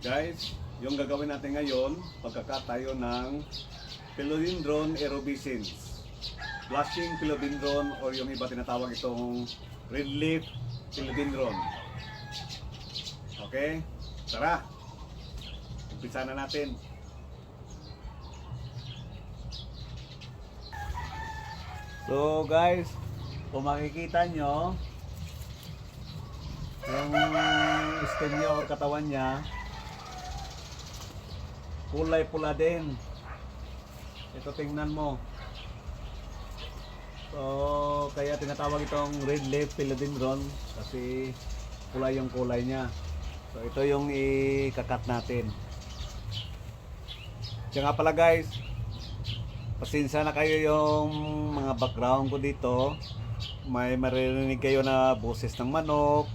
Guys, yung gagawin natin ngayon, pagkakat tayo ng Philodendron erubescens, blushing philodendron, or yung iba tinatawag itong red leaf philodendron. Okay? Tara! Umpisa na natin. So guys, kung makikita nyo, yung stem niya or katawan niya, kulay pula din. Ito tingnan mo. So kaya tinatawag itong red leaf philodendron kasi pula yung kulay niya. So ito yung ikakat natin. Kaya nga pala guys, pasensya na kayo yung mga background ko dito. May maririnig kayo na boses ng manok,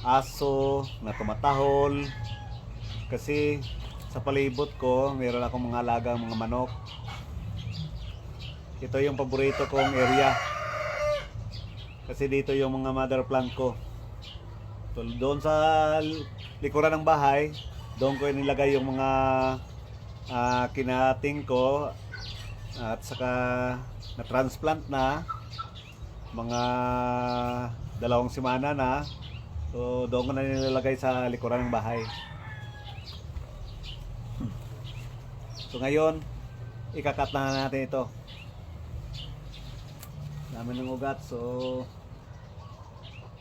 aso na tumatahol, kasi sa palibot ko meron akong mga alagang mga manok. Ito yung paborito kong area kasi dito yung mga mother plant ko. So, doon sa likuran ng bahay, doon ko nilagay yung mga kinating ko at saka na transplant na mga 2 semana na. So doon ko na nilalagay sa likuran ng bahay. So ngayon, ikakat na natin ito. Dami ng ugat, so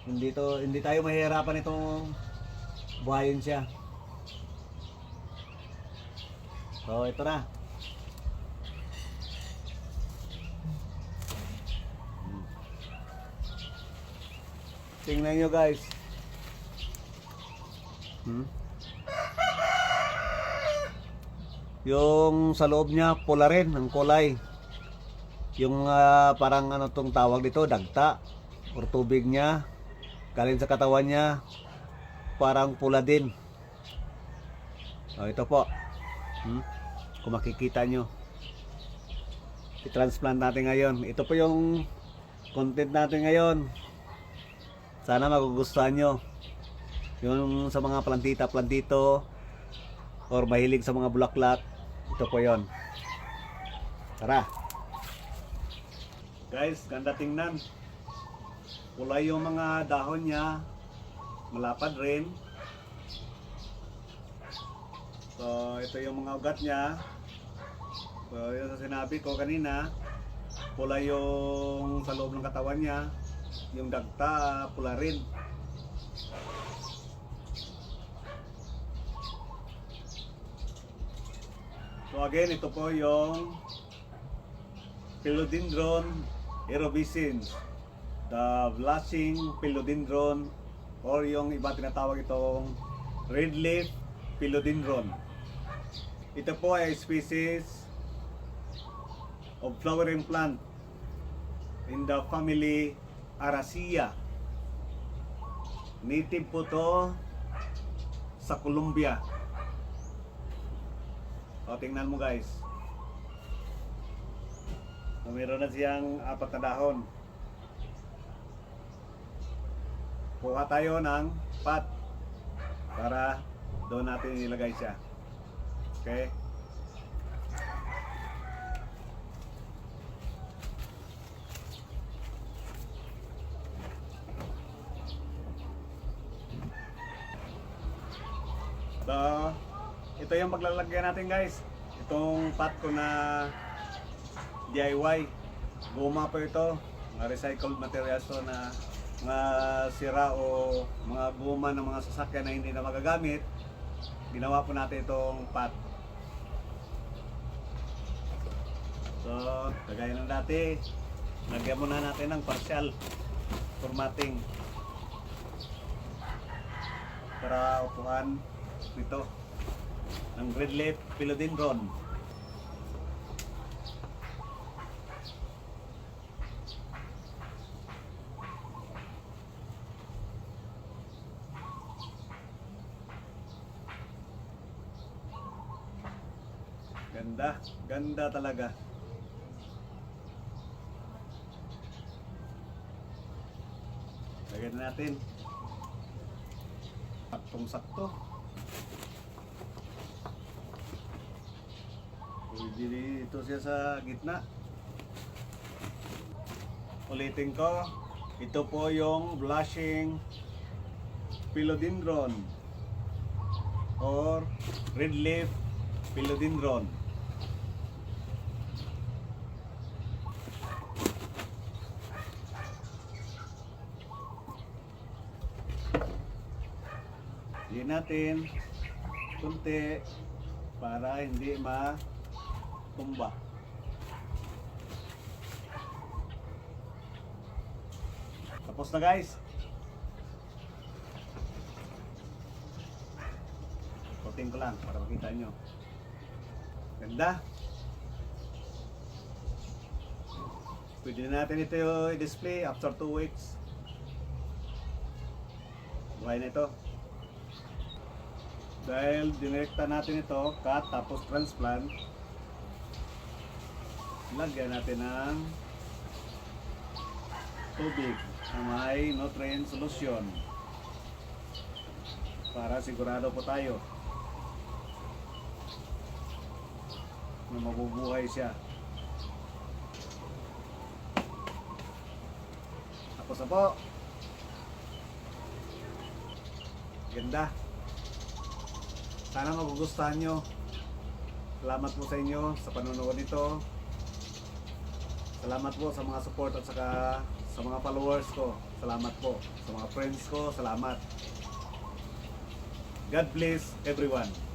hindi tayo mahihirapan itong buhayin siya. So ito na. Tingnan nyo guys. Yung sa loob niya pula rin ang kulay. Yung parang ano tong tawag dito, dagta or tubig niya galing sa katawan niya, parang pula din. Ito po. Kung makikita nyo, i-transplant natin ngayon. Ito po yung content natin ngayon. Sana magugustuhan nyo. Yung sa mga plantito or mahilig sa mga bulaklak, ito po yon. Tara. Guys, ganda tingnan. Kulay yung mga dahon niya, malapad rin. So ito yung mga ugat niya. So yung sa sinabi ko kanina, kulay yung sa loob ng katawan niya, yung dagta pula rin. So again, ito po yung Philodendron erubescens, the blushing philodendron, or yung iba tinatawag itong red leaf philodendron. Ito po ay species of flowering plant in the family Araceae. Native po to sa Colombia. O, tingnan mo guys. So, meron na siyang 4 na dahon. Kuha tayo ng pot para doon natin ilagay siya. Okay? So, ito yung paglalagyan natin guys. Itong pot ko na DIY. Guma po ito. Mga recycled materials to na mga sira o mga guma ng mga sasakyan na hindi na magagamit. Ginawa po natin itong pot. So, kagaya ng dati, lagyan muna natin ng partial formatting para upuan ito ng red leaf philodendron. Ganda talaga. Lagyan natin. Saktong-sakto. Pwede dito siya sa gitna. Ulitin ko, ito po yung blushing philodendron or red leaf philodendron. Higyan natin kunti para hindi matumba. Tapos na guys. Coating ko lang para makita nyo. Ganda. Pwede na natin ito i-display after 2 weeks. Buhay na ito. Dahil dinekta natin ito, cut tapos transplant, lagyan natin ng tubig na may nutrient solution para sigurado po tayo na mabubuhay siya. Tapos na po. Ganda. Sana magugustuhan nyo. Salamat po sa inyo sa panonood nito. Salamat po sa mga support at saka sa mga followers ko. Salamat po. Sa mga friends ko, salamat. God bless everyone.